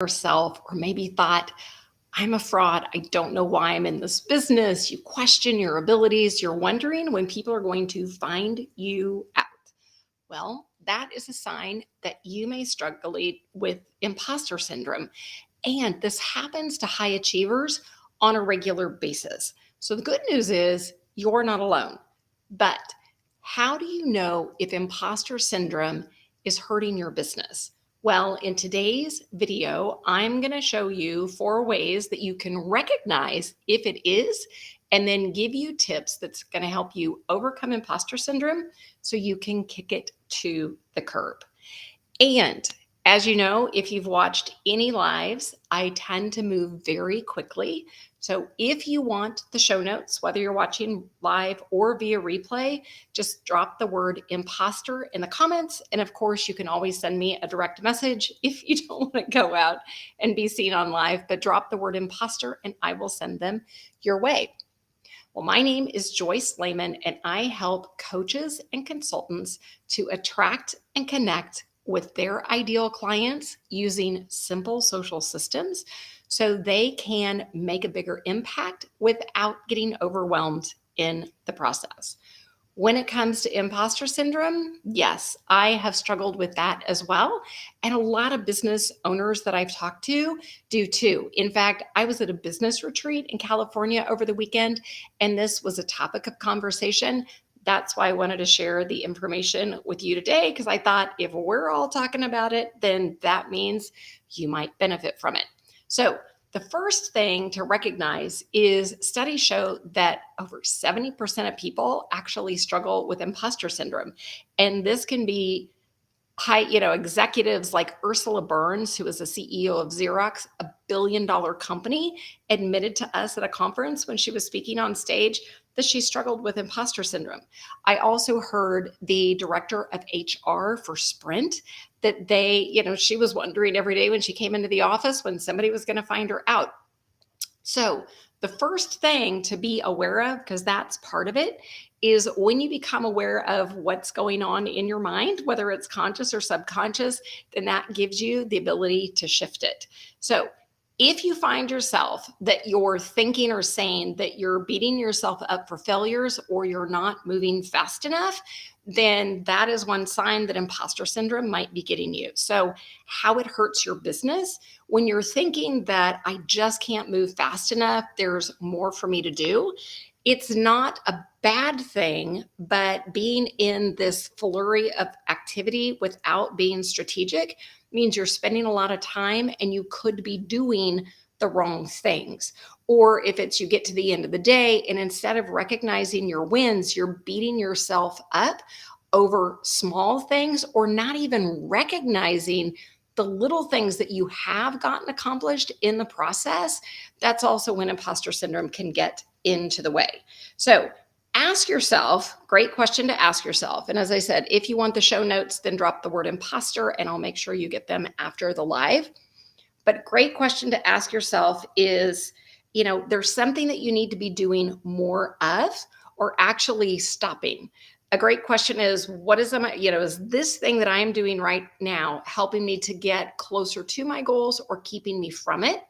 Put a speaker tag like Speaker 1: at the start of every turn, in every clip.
Speaker 1: yourself, or maybe thought, I'm a fraud. I don't know why I'm in this business. You question your abilities. You're wondering when people are going to find you out. Well, that is a sign that you may struggle with imposter syndrome. And this happens to high achievers on a regular basis. So the good news is you're not alone. But how do you know if imposter syndrome is hurting your business? Well, in today's video, I'm going to show you 4 ways that you can recognize if it is, and then give you tips that's going to help you overcome imposter syndrome so you can kick it to the curb. And as you know, if you've watched any lives, I tend to move very quickly. So if you want the show notes, whether you're watching live or via replay, just drop the word imposter in the comments. And of course, you can always send me a direct message if you don't want to go out and be seen on live, but drop the word imposter and I will send them your way. Well, my name is Joyce Lehman, and I help coaches and consultants to attract and connect with their ideal clients using simple social systems so they can make a bigger impact without getting overwhelmed in the process. When it comes to imposter syndrome, yes, I have struggled with that as well. And a lot of business owners that I've talked to do too. In fact, I was at a business retreat in California over the weekend, and this was a topic of conversation. That's why I wanted to share the information with you today, because I thought if we're all talking about it, then that means you might benefit from it. So the first thing to recognize is studies show that over 70% of people actually struggle with imposter syndrome. And this can be high, executives like Ursula Burns, who is the CEO of Xerox, $1 billion company, admitted to us at a conference when she was speaking on stage that she struggled with imposter syndrome. I also heard the director of HR for Sprint that she was wondering every day when she came into the office when somebody was going to find her out. So the first thing to be aware of, because that's part of it, is when you become aware of what's going on in your mind, whether it's conscious or subconscious, then that gives you the ability to shift it. So if you find yourself that you're thinking or saying that you're beating yourself up for failures or you're not moving fast enough, then that is one sign that imposter syndrome might be getting you. So how it hurts your business when you're thinking that I just can't move fast enough, there's more for me to do. It's not a bad thing, but being in this flurry of activity without being strategic means you're spending a lot of time and you could be doing the wrong things. Or if it's you get to the end of the day and instead of recognizing your wins, you're beating yourself up over small things or not even recognizing the little things that you have gotten accomplished in the process, that's also when imposter syndrome can get into the way. So ask yourself, great question to ask yourself. And as I said, if you want the show notes, then drop the word imposter and I'll make sure you get them after the live. But great question to ask yourself is, there's something that you need to be doing more of or actually stopping. A great question is, is this thing that I am doing right now helping me to get closer to my goals or keeping me from it?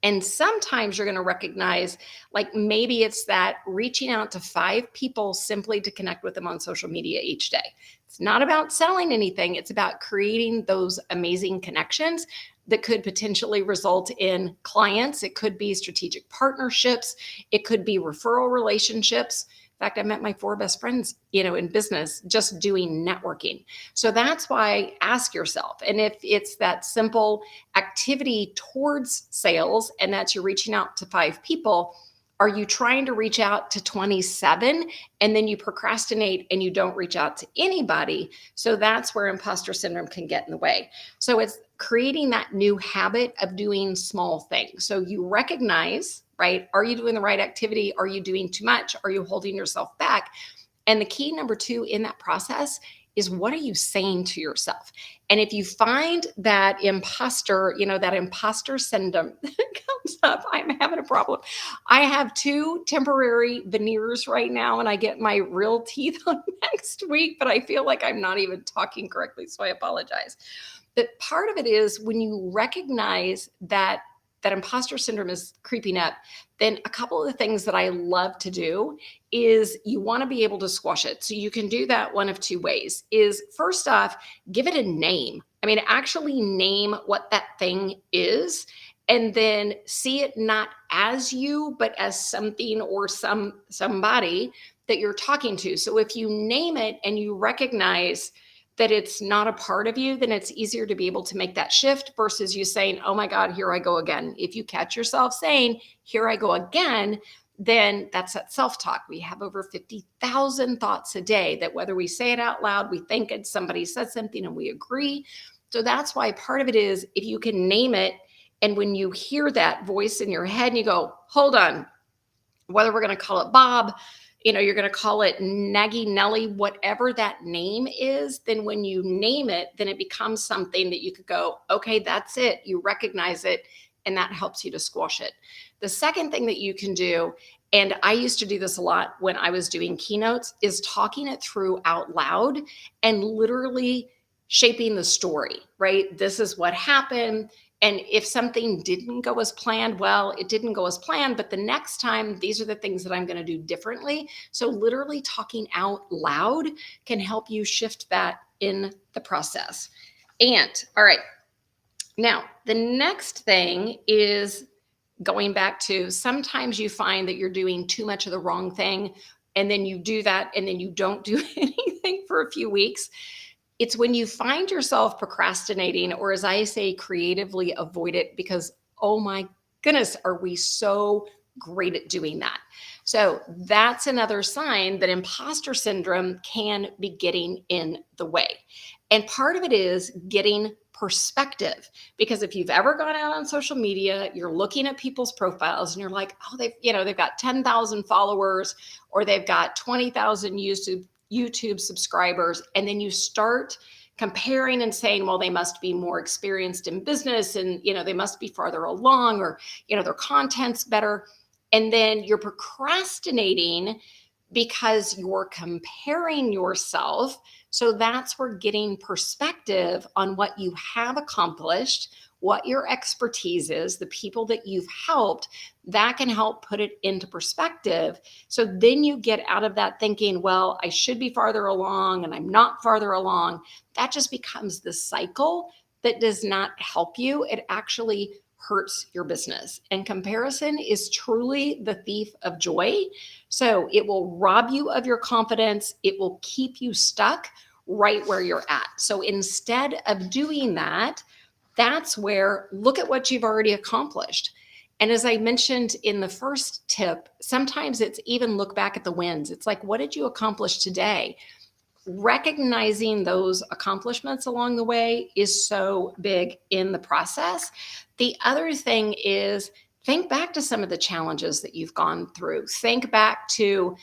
Speaker 1: And sometimes you're going to recognize, like maybe it's that reaching out to 5 people simply to connect with them on social media each day. It's not about selling anything. It's about creating those amazing connections that could potentially result in clients. It could be strategic partnerships. It could be referral relationships. In fact, I met my 4 best friends, in business just doing networking. So that's why ask yourself. And if it's that simple activity towards sales and that's you're reaching out to 5 people, are you trying to reach out to 27 and then you procrastinate and you don't reach out to anybody? So that's where imposter syndrome can get in the way. So it's creating that new habit of doing small things. So you recognize, right? Are you doing the right activity? Are you doing too much? Are you holding yourself back? And the key number 2 in that process is, what are you saying to yourself? And if you find that imposter syndrome comes up, I'm having a problem. I have 2 temporary veneers right now, and I get my real teeth on next week, but I feel like I'm not even talking correctly, so I apologize. But part of it is when you recognize that imposter syndrome is creeping up, then a couple of the things that I love to do is you want to be able to squash it. So you can do that one of two ways. Is first off, give it a name. I mean, actually name what that thing is, and then see it not as you, but as something or somebody that you're talking to. So if you name it and you recognize that it's not a part of you, then it's easier to be able to make that shift versus you saying, oh my God, here I go again. If you catch yourself saying, here I go again, then that's that self-talk. We have over 50,000 thoughts a day that whether we say it out loud, we think it, somebody said something and we agree. So that's why part of it is if you can name it, and when you hear that voice in your head and you go, hold on, whether we're going to call it Bob, you're going to call it Naggy Nelly, whatever that name is, then when you name it, then it becomes something that you could go, okay, that's it. You recognize it, and that helps you to squash it. The second thing that you can do, and I used to do this a lot when I was doing keynotes, is talking it through out loud and literally shaping the story, right? This is what happened. And if something didn't go as planned, well, it didn't go as planned, but the next time, these are the things that I'm going to do differently. So literally talking out loud can help you shift that in the process. And all right, now the next thing is going back to sometimes you find that you're doing too much of the wrong thing, and then you do that, and then you don't do anything for a few weeks. It's when you find yourself procrastinating, or as I say, creatively avoid it because, oh my goodness, are we so great at doing that? So that's another sign that imposter syndrome can be getting in the way. And part of it is getting perspective, because if you've ever gone out on social media, you're looking at people's profiles and you're like, oh, they've got 10,000 followers, or they've got 20,000 YouTube subscribers, and then you start comparing and saying, well, they must be more experienced in business, and they must be farther along, or their content's better. And then you're procrastinating because you're comparing yourself. So that's where getting perspective on what you have accomplished, what your expertise is, the people that you've helped, that can help put it into perspective. So then you get out of that thinking, well, I should be farther along and I'm not farther along. That just becomes the cycle that does not help you. It actually hurts your business. And comparison is truly the thief of joy. So it will rob you of your confidence. It will keep you stuck right where you're at. So instead of doing that, that's where look at what you've already accomplished. And as I mentioned in the first tip, sometimes it's even look back at the wins. It's like, what did you accomplish today? Recognizing those accomplishments along the way is so big in the process. The other thing is think back to some of the challenges that you've gone through. Think back to,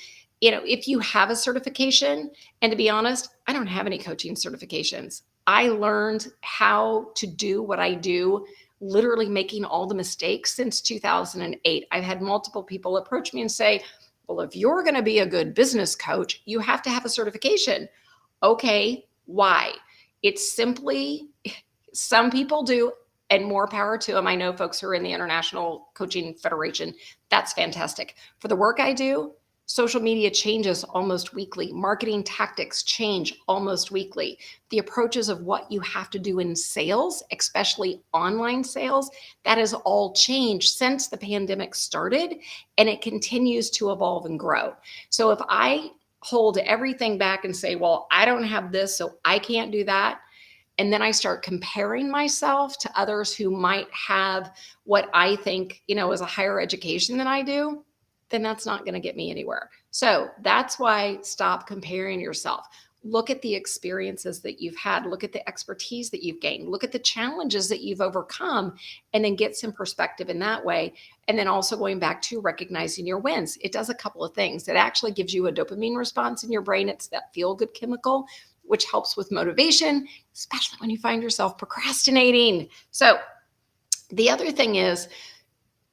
Speaker 1: if you have a certification, and to be honest, I don't have any coaching certifications. I learned how to do what I do, literally making all the mistakes since 2008. I've had multiple people approach me and say, well, if you're going to be a good business coach, you have to have a certification. Okay, why? It's simply, some people do, and more power to them. I know folks who are in the International Coaching Federation. That's fantastic. For the work I do, social media changes almost weekly. Marketing tactics change almost weekly. The approaches of what you have to do in sales, especially online sales, that has all changed since the pandemic started, and it continues to evolve and grow. So if I hold everything back and say, well, I don't have this, so I can't do that, and then I start comparing myself to others who might have what I think, is a higher education than I do, then that's not going to get me anywhere. So that's why stop comparing yourself. Look at the experiences that you've had. Look at the expertise that you've gained. Look at the challenges that you've overcome, and then get some perspective in that way. And then also going back to recognizing your wins. It does a couple of things. It actually gives you a dopamine response in your brain. It's that feel-good chemical, which helps with motivation, especially when you find yourself procrastinating. So the other thing is,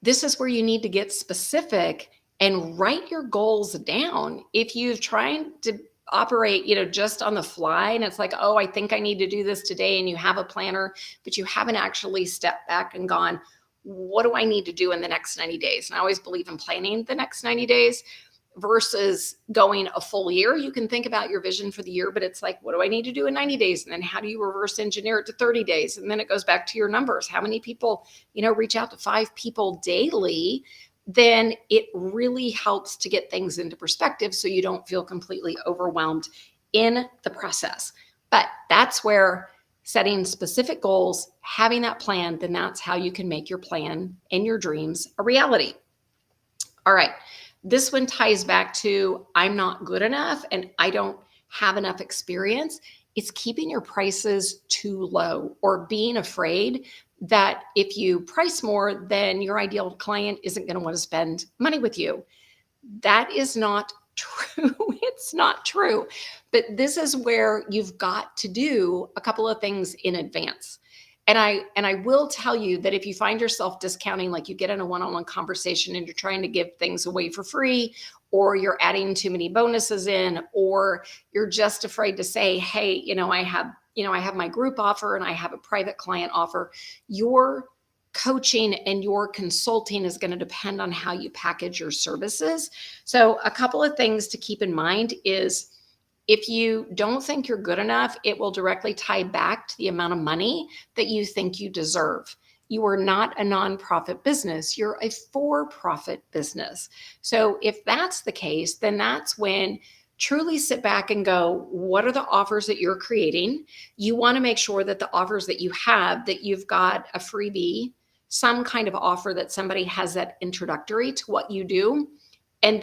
Speaker 1: this is where you need to get specific and write your goals down. If you've tried to operate, just on the fly, and it's like, oh, I think I need to do this today, and you have a planner, but you haven't actually stepped back and gone, what do I need to do in the next 90 days? And I always believe in planning the next 90 days versus going a full year. You can think about your vision for the year, but it's like, what do I need to do in 90 days? And then how do you reverse engineer it to 30 days? And then it goes back to your numbers. How many people, reach out to 5 people daily? Then it really helps to get things into perspective so you don't feel completely overwhelmed in the process. But that's where setting specific goals, having that plan, then that's how you can make your plan and your dreams a reality. All right. This one ties back to I'm not good enough and I don't have enough experience. It's keeping your prices too low or being afraid that if you price more, then your ideal client isn't going to want to spend money with you. That is not true. It's not true. But this is where you've got to do a couple of things in advance. And I will tell you that if you find yourself discounting, like you get in a one-on-one conversation and you're trying to give things away for free, or you're adding too many bonuses in, or you're just afraid to say, hey, I have my group offer and I have a private client offer, your coaching and your consulting is going to depend on how you package your services. So a couple of things to keep in mind is if you don't think you're good enough, it will directly tie back to the amount of money that you think you deserve. You are not a nonprofit business. You're a for-profit business. So if that's the case, then that's when truly sit back and go, what are the offers that you're creating? You want to make sure that the offers that you have, that you've got a freebie, some kind of offer that somebody has that introductory to what you do. And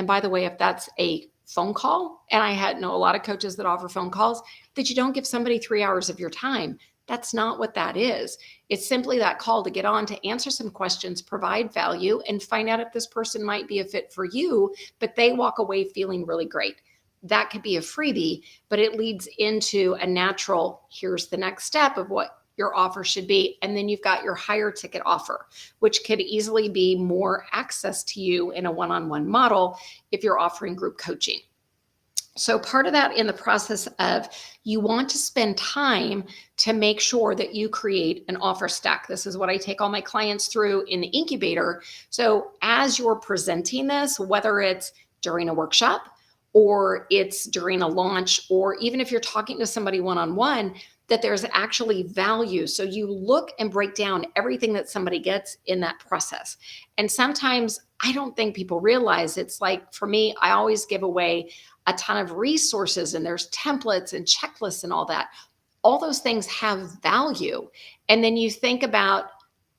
Speaker 1: by the way, if that's a phone call, and I know a lot of coaches that offer phone calls, that you don't give somebody 3 hours of your time. That's not what that is. It's simply that call to get on, to answer some questions, provide value, and find out if this person might be a fit for you, but they walk away feeling really great. That could be a freebie, but it leads into a natural, here's the next step of what your offer should be. And then you've got your higher ticket offer, which could easily be more access to you in a one-on-one model if you're offering group coaching. So part of that in the process of you want to spend time to make sure that you create an offer stack. This is what I take all my clients through in the incubator. So as you're presenting this, whether it's during a workshop or it's during a launch, or even if you're talking to somebody one-on-one, that there's actually value. So you look and break down everything that somebody gets in that process. And sometimes I don't think people realize, it's like, for me, I always give away a ton of resources and there's templates and checklists and all that. All those things have value. And then you think about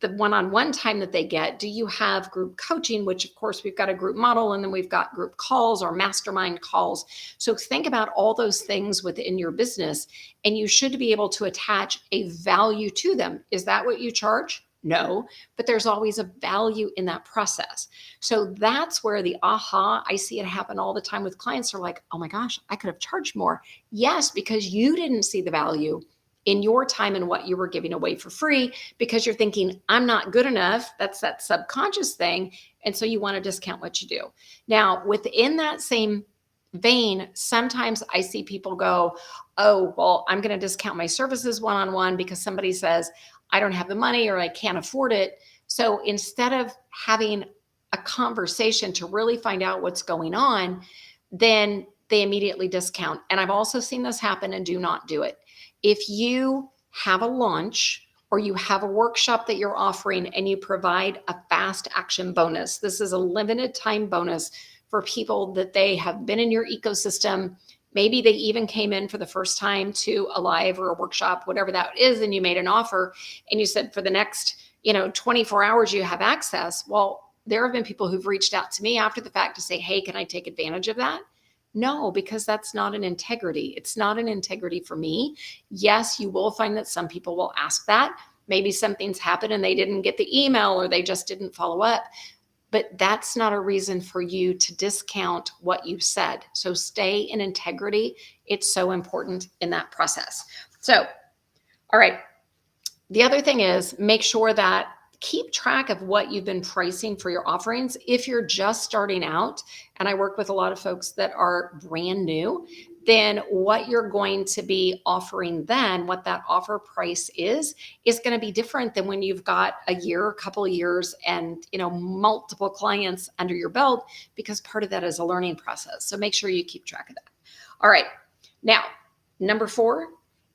Speaker 1: the one-on-one time that they get. Do you have group coaching, which of course we've got a group model, and then we've got group calls or mastermind calls. So think about all those things within your business, and you should be able to attach a value to them. Is that what you charge? No, but there's always a value in that process. So that's where the aha, I see it happen all the time with clients, are like, oh my gosh, I could have charged more. Yes, because you didn't see the value in your time and what you were giving away for free, because you're thinking, I'm not good enough. That's that subconscious thing. And so you want to discount what you do. Now, within that same vein, sometimes I see people go, oh, well, I'm going to discount my services one-on-one because somebody says, I don't have the money or I can't afford it. So instead of having a conversation to really find out what's going on, then they immediately discount. And I've also seen this happen, and do not do it. If you have a launch or you have a workshop that you're offering and you provide a fast action bonus, this is a limited time bonus for people that they have been in your ecosystem. Maybe they even came in for the first time to a live or a workshop, whatever that is, and you made an offer and you said for the next 24 hours you have access. Well, there have been people who've reached out to me after the fact to say, hey, can I take advantage of that? No, because that's not an integrity. It's not an integrity for me. Yes, you will find that some people will ask that. Maybe something's happened and they didn't get the email or they just didn't follow up. But that's not a reason for you to discount what you said. So stay in integrity. It's so important in that process. So, all right. The other thing is, make sure that keep track of what you've been pricing for your offerings. If you're just starting out, and I work with a lot of folks that are brand new, then what you're going to be offering then, what that offer price is going to be different than when you've got a year, a couple of years, and multiple clients under your belt, because part of that is a learning process. So make sure you keep track of that. All right. Now, number 4,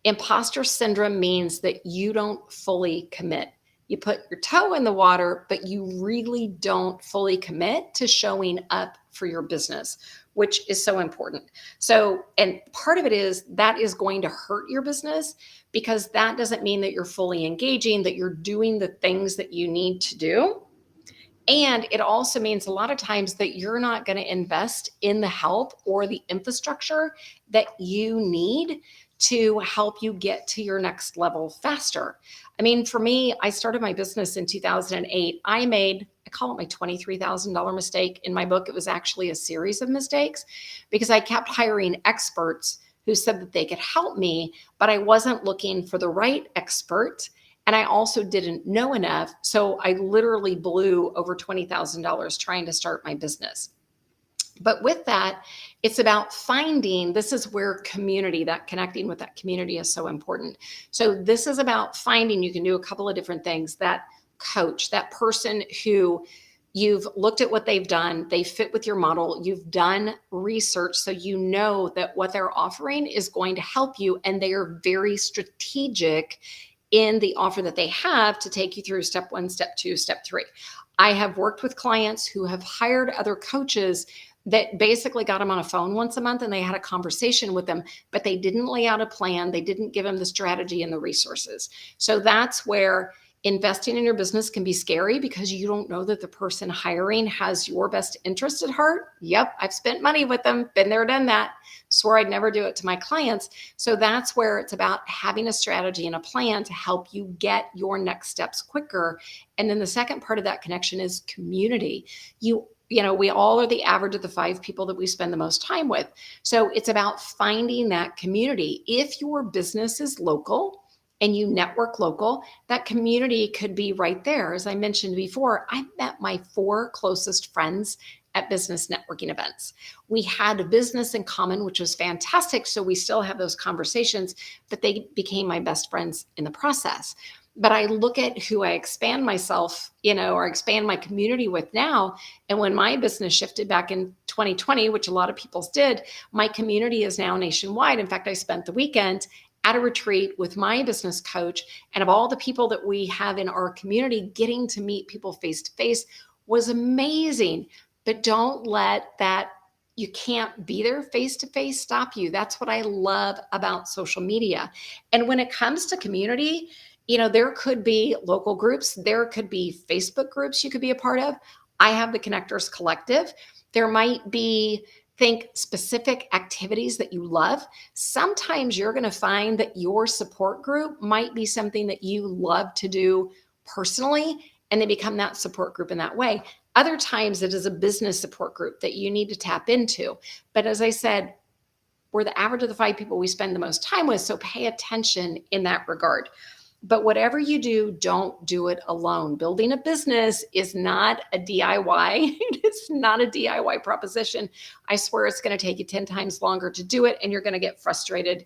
Speaker 1: imposter syndrome means that you don't fully commit. You put your toe in the water, but you really don't fully commit to showing up for your business, which is so important. So, and part of it is that is going to hurt your business, because that doesn't mean that you're fully engaging, that you're doing the things that you need to do. And it also means a lot of times that you're not going to invest in the help or the infrastructure that you need to help you get to your next level faster. I mean, for me, I started my business in 2008. I call it my $23,000 mistake. In my book, it was actually a series of mistakes, because I kept hiring experts who said that they could help me, but I wasn't looking for the right expert. And I also didn't know enough. So I literally blew over $20,000 trying to start my business. But with that, it's about finding, this is where community, that connecting with that community is so important. So this is about finding, you can do a couple of different things, that coach, that person who you've looked at what they've done, they fit with your model, you've done research, so you know that what they're offering is going to help you, and they are very strategic in the offer that they have to take you through step 1, step 2, step 3. I have worked with clients who have hired other coaches that basically got them on a phone once a month, and they had a conversation with them, but they didn't lay out a plan. They didn't give them the strategy and the resources. So that's where investing in your business can be scary, because you don't know that the person hiring has your best interest at heart. Yep, I've spent money with them, been there, done that, swore I'd never do it to my clients. So that's where it's about having a strategy and a plan to help you get your next steps quicker. And then the second part of that connection is community. We all are the average of the 5 people that we spend the most time with. So it's about finding that community. If your business is local and you network local, that community could be right there. As I mentioned before, I met my 4 closest friends at business networking events. We had a business in common, which was fantastic. So we still have those conversations, but they became my best friends in the process. But I look at who I expand myself, or expand my community with now. And when my business shifted back in 2020, which a lot of people did, my community is now nationwide. In fact, I spent the weekend at a retreat with my business coach, and of all the people that we have in our community, getting to meet people face to face was amazing. But don't let that, you can't be there face to face, stop you. That's what I love about social media. And when it comes to community, there could be local groups, there could be Facebook groups you could be a part of. I have the Connectors Collective. There might be, think specific activities that you love. Sometimes you're going to find that your support group might be something that you love to do personally, and they become that support group in that way. Other times it is a business support group that you need to tap into. But as I said, we're the average of the 5 people we spend the most time with, so pay attention in that regard. But whatever you do, don't do it alone. Building a business is not a DIY. It's not a DIY proposition. I swear it's going to take you 10 times longer to do it, and you're going to get frustrated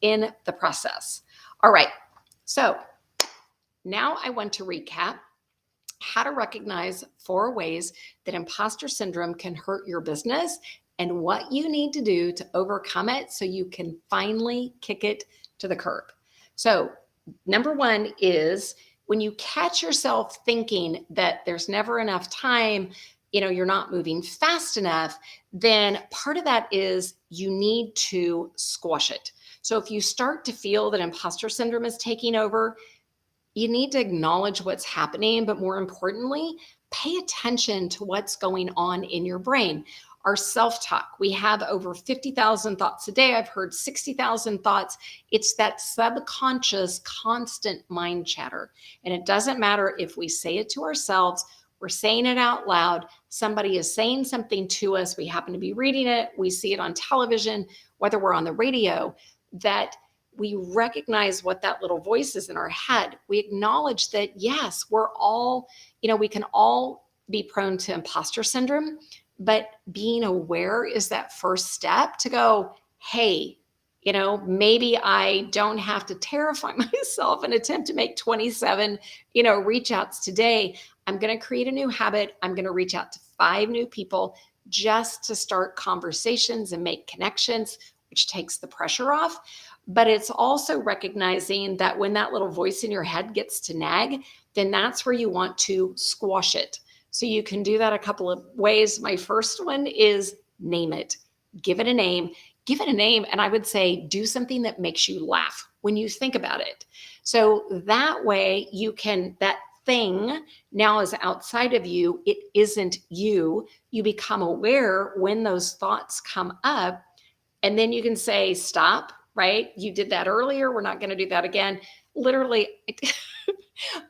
Speaker 1: in the process. All right. So now I want to recap how to recognize 4 ways that imposter syndrome can hurt your business, and what you need to do to overcome it so you can finally kick it to the curb. So number 1 is when you catch yourself thinking that there's never enough time, you're not moving fast enough, then part of that is you need to squash it. So if you start to feel that imposter syndrome is taking over, you need to acknowledge what's happening, but more importantly, pay attention to what's going on in your brain. Our self-talk, we have over 50,000 thoughts a day. I've heard 60,000 thoughts. It's that subconscious constant mind chatter. And it doesn't matter if we say it to ourselves, we're saying it out loud, somebody is saying something to us, we happen to be reading it, we see it on television, whether we're on the radio, that we recognize what that little voice is in our head. We acknowledge that, yes, we're all, we can all be prone to imposter syndrome, but being aware is that first step to go, hey, maybe I don't have to terrify myself and attempt to make 27, reach outs today. I'm going to create a new habit. I'm going to reach out to 5 new people just to start conversations and make connections, which takes the pressure off. But it's also recognizing that when that little voice in your head gets to nag, then that's where you want to squash it. So you can do that a couple of ways. My first one is name it. Give it a name. Give it a name. And I would say do something that makes you laugh when you think about it. So that way you can, that thing now is outside of you. It isn't you. You become aware when those thoughts come up, and then you can say, stop, right? You did that earlier. We're not going to do that again. Literally,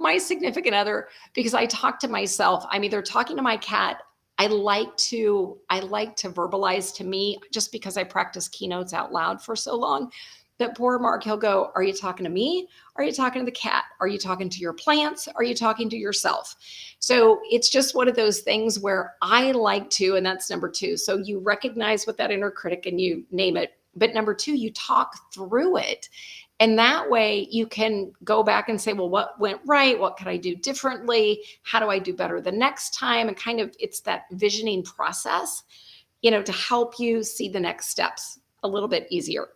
Speaker 1: my significant other, because I talk to myself, I'm either talking to my cat. I like to verbalize to me just because I practice keynotes out loud for so long. But poor Mark, he'll go, are you talking to me? Are you talking to the cat? Are you talking to your plants? Are you talking to yourself? So it's just one of those things where I like to, and that's number 2. So you recognize what that inner critic and you name it. But number 2, you talk through it. And that way you can go back and say, well, what went right? What could I do differently? How do I do better the next time? And kind of, it's that visioning process, to help you see the next steps a little bit easier.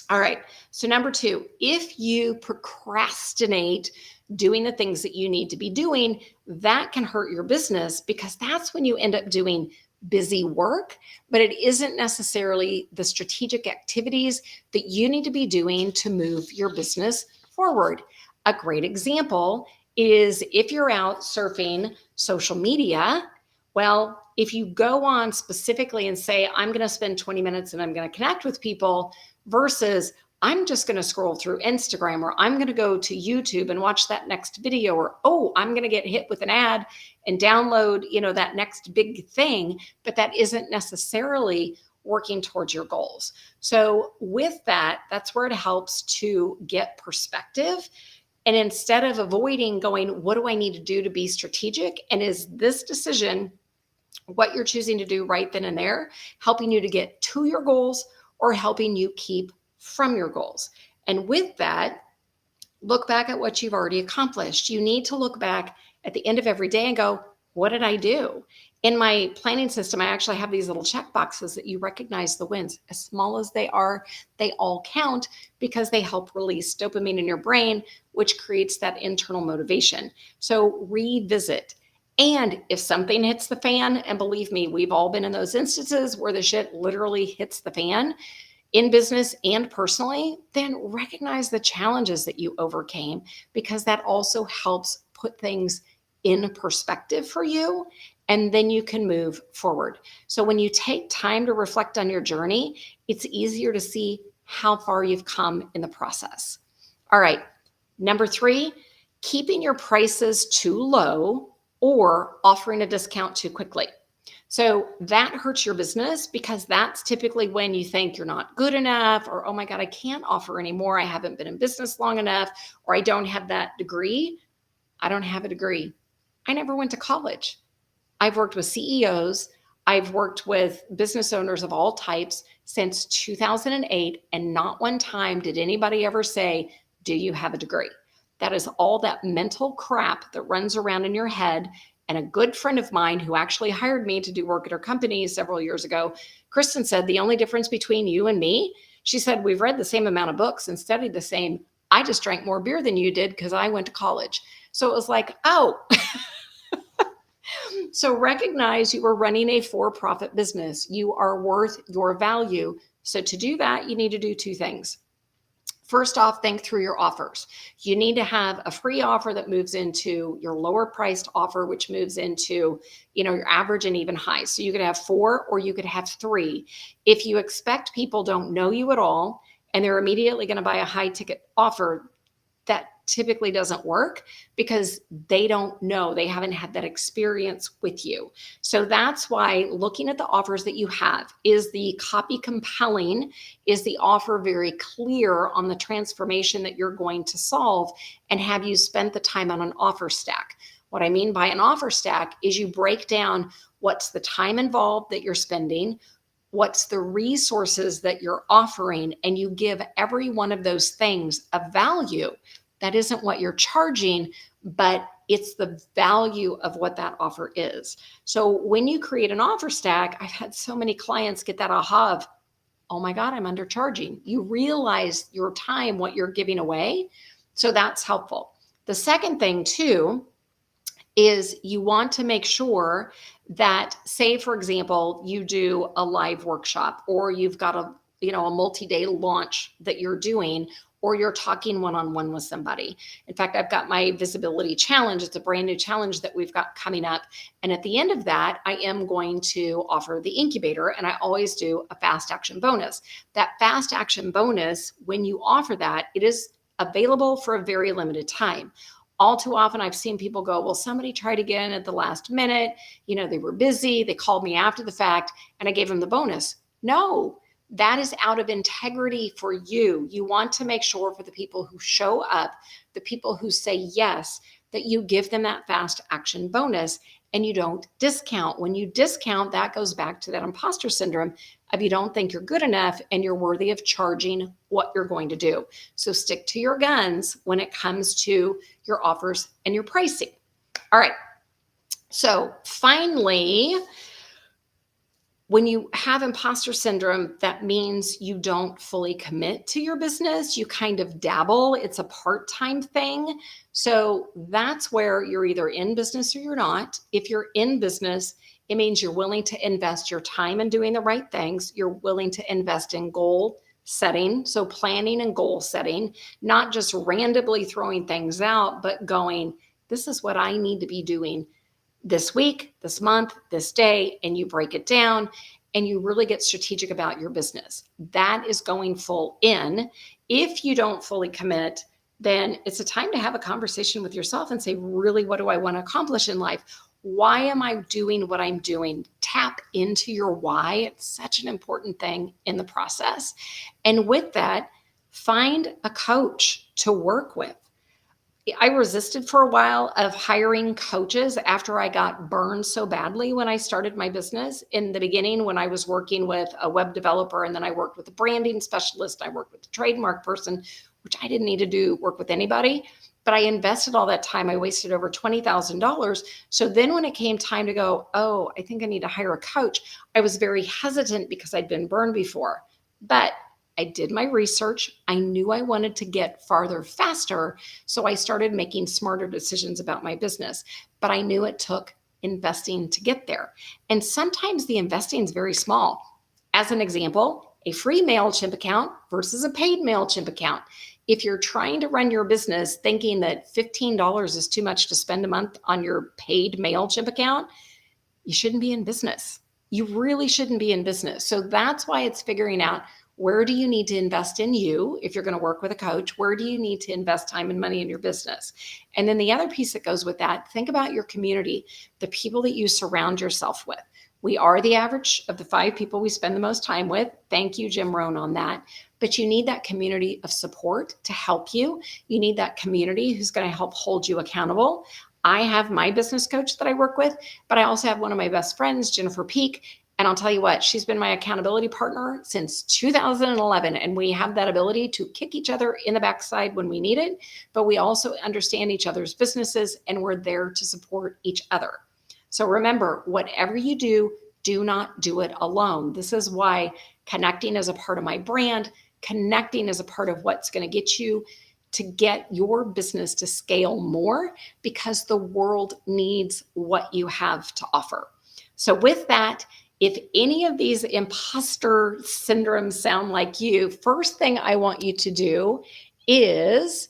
Speaker 1: All right. So number 2, if you procrastinate doing the things that you need to be doing, that can hurt your business, because that's when you end up doing busy work, but it isn't necessarily the strategic activities that you need to be doing to move your business forward. A great example is if you're out surfing social media. Well, if you go on specifically and say, I'm going to spend 20 minutes and I'm going to connect with people, versus I'm just going to scroll through Instagram, or I'm going to go to YouTube and watch that next video, or, oh, I'm going to get hit with an ad and download, that next big thing, but that isn't necessarily working towards your goals. So with that, that's where it helps to get perspective. And instead of avoiding going, what do I need to do to be strategic? And is this decision, what you're choosing to do right then and there, helping you to get to your goals or helping you keep from your goals? And with that, look back at what you've already accomplished. You need to look back at the end of every day and go, what did I do? In my planning system, I actually have these little check boxes that you recognize the wins. As small as they are, they all count, because they help release dopamine in your brain, which creates that internal motivation. So revisit. And if something hits the fan, and believe me, we've all been in those instances where the shit literally hits the fan in business and personally, then recognize the challenges that you overcame, because that also helps put things in perspective for you, and then you can move forward. So when you take time to reflect on your journey, it's easier to see how far you've come in the process. All right. Number 3, keeping your prices too low or offering a discount too quickly. So that hurts your business, because that's typically when you think you're not good enough, or, oh my God, I can't offer anymore. I haven't been in business long enough, or I don't have that degree. I don't have a degree. I never went to college. I've worked with CEOs. I've worked with business owners of all types since 2008, and not one time did anybody ever say, do you have a degree? That is all that mental crap that runs around in your head. And a good friend of mine who actually hired me to do work at her company several years ago, Kristen, said, the only difference between you and me, she said, we've read the same amount of books and studied the same. I just drank more beer than you did because I went to college. So it was like, oh. So recognize you are running a for-profit business. You are worth your value. So to do that, you need to do 2 things. First off, think through your offers. You need to have a free offer that moves into your lower priced offer, which moves into, your average and even high. So you could have 4 or you could have 3. If you expect people don't know you at all and they're immediately going to buy a high ticket offer, that typically doesn't work because they don't know, they haven't had that experience with you. So that's why looking at the offers that you have, is the copy compelling? Is the offer very clear on the transformation that you're going to solve? And have you spent the time on an offer stack? What I mean by an offer stack is you break down what's the time involved that you're spending, what's the resources that you're offering, and you give every one of those things a value. That isn't what you're charging, but it's the value of what that offer is. So when you create an offer stack, I've had so many clients get that aha of, oh my God, I'm undercharging. You realize your time, what you're giving away. So that's helpful. The second thing too is you want to make sure that, say, for example, you do a live workshop, or you've got a multi-day launch that you're doing, or you're talking one-on-one with somebody. In fact, I've got my visibility challenge. It's a brand new challenge that we've got coming up. And at the end of that, I am going to offer the incubator, and I always do a fast action bonus. That fast action bonus, when you offer that, it is available for a very limited time. All too often, I've seen people go, well, somebody tried to get in at the last minute. They were busy. They called me after the fact, and I gave them the bonus. No, that is out of integrity for you. You want to make sure for the people who show up, the people who say yes, that you give them that fast action bonus, and you don't discount. When you discount, that goes back to that imposter syndrome of you don't think you're good enough and you're worthy of charging what you're going to do. So stick to your guns when it comes to your offers and your pricing. All right. So finally, when you have imposter syndrome, that means you don't fully commit to your business. You kind of dabble. It's a part-time thing. So that's where you're either in business or you're not. If you're in business, it means you're willing to invest your time in doing the right things. You're willing to invest in goal setting. So planning and goal setting, not just randomly throwing things out, but going, this is what I need to be doing this week, this month, this day, and you break it down and you really get strategic about your business. That is going full in. If you don't fully commit, then it's a time to have a conversation with yourself and say, really, what do I want to accomplish in life? Why am I doing what I'm doing? Tap into your why. It's such an important thing in the process. And with that, find a coach to work with. I resisted for a while of hiring coaches after I got burned so badly when I started my business. In the beginning, when I was working with a web developer, and then I worked with a branding specialist, I worked with a trademark person, which I didn't need to do work with anybody, but I invested all that time. I wasted over $20,000. So then when it came time to go, oh, I think I need to hire a coach, I was very hesitant because I'd been burned before. But I did my research. I knew I wanted to get farther faster. So I started making smarter decisions about my business. But I knew it took investing to get there. And sometimes the investing is very small. As an example, a free MailChimp account versus a paid MailChimp account. If you're trying to run your business thinking that $15 is too much to spend a month on your paid MailChimp account, you shouldn't be in business. You really shouldn't be in business. So that's why it's figuring out, where do you need to invest in you if you're going to work with a coach? Where do you need to invest time and money in your business? And then the other piece that goes with that, think about your community, the people that you surround yourself with. We are the average of the 5 people we spend the most time with. Thank you, Jim Rohn, on that. But you need that community of support to help you. You need that community who's going to help hold you accountable. I have my business coach that I work with, but I also have one of my best friends, 𝗏𝗏𝗏. And I'll tell you what, she's been my accountability partner since 2011. And we have that ability to kick each other in the backside when we need it. But we also understand each other's businesses, and we're there to support each other. So remember, whatever you do not do it alone. This is why connecting is a part of my brand. Connecting is a part of what's going to get you to get your business to scale more, because the world needs what you have to offer. So with that, if any of these imposter syndromes sound like you, first thing I want you to do is,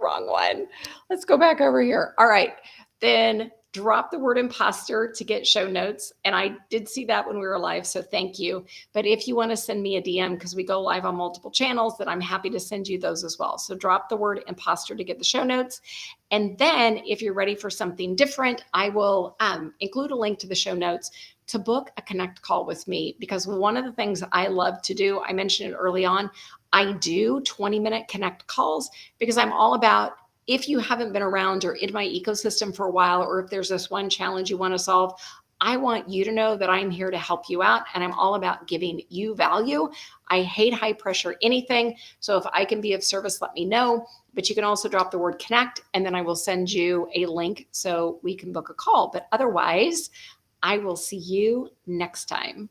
Speaker 1: wrong one. Let's go back over here. All right. Then drop the word imposter to get show notes. And I did see that when we were live, so thank you. But if you want to send me a DM, because we go live on multiple channels, then I'm happy to send you those as well. So drop the word imposter to get the show notes. And then if you're ready for something different, I will include a link to the show notes to book a connect call with me, because one of the things I love to do, I mentioned it early on, I do 20-minute connect calls because I'm all about, if you haven't been around or in my ecosystem for a while, or if there's this one challenge you want to solve, I want you to know that I'm here to help you out, and I'm all about giving you value. I hate high pressure anything. So if I can be of service, let me know. But you can also drop the word connect, and then I will send you a link so we can book a call. But otherwise, I will see you next time.